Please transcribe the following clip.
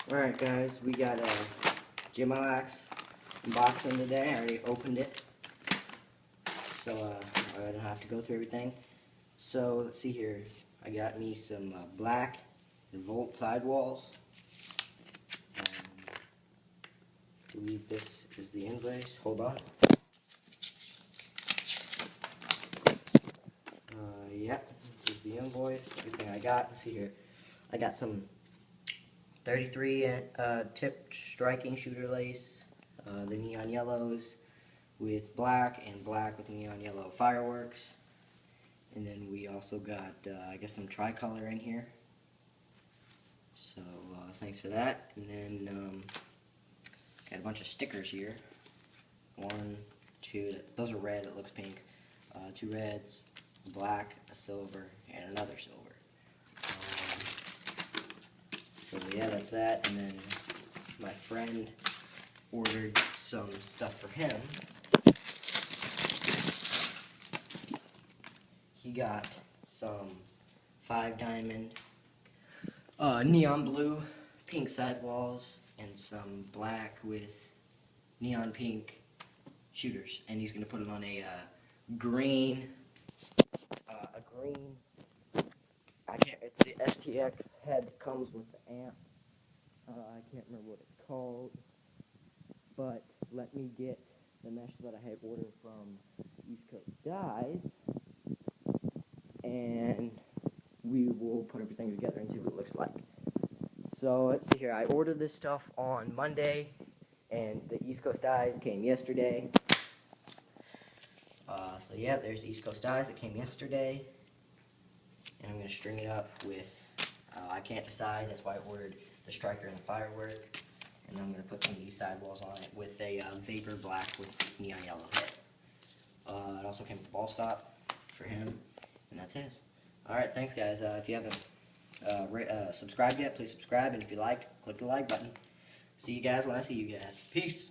Alright guys, we got a Gymalax unboxing today. I already opened it, so I don't have to go through everything. So let's see here. I got me some black Volt sidewalls. I believe this is the invoice. Hold on. Yep, this is the invoice. Everything I got. Let's see here. I got some 33 tip striking shooter lace, the neon yellows with black, and black with neon yellow fireworks. And then we also got, I guess, some tricolor in here. So thanks for that. And then got a bunch of stickers here. 1, 2, those are red, it looks pink. 2 reds, a black, a silver, and another silver. So yeah, that's that. And then my friend ordered some stuff for him. He got some 5-diamond neon blue pink sidewalls and some black with neon pink shooters, and he's gonna put it on a green it's the STX head that comes with the amp. I can't remember what it's called, but let me get the mesh that I have ordered from East Coast Dyes, and we will put everything together and see what it looks like. So let's see here. I ordered this stuff on Monday, and the East Coast Dyes came yesterday. So yeah, there's East Coast Dyes that came yesterday, and I'm going to string it up with, I can't decide, that's why I ordered the striker and the firework, and I'm going to put some of these sidewalls on it with a vapor black with neon yellow head. It also came with a ball stop for him, and that's his. Alright, thanks guys. If you haven't subscribed yet, please subscribe, and if you liked, click the like button. See you guys when I see you guys. Peace!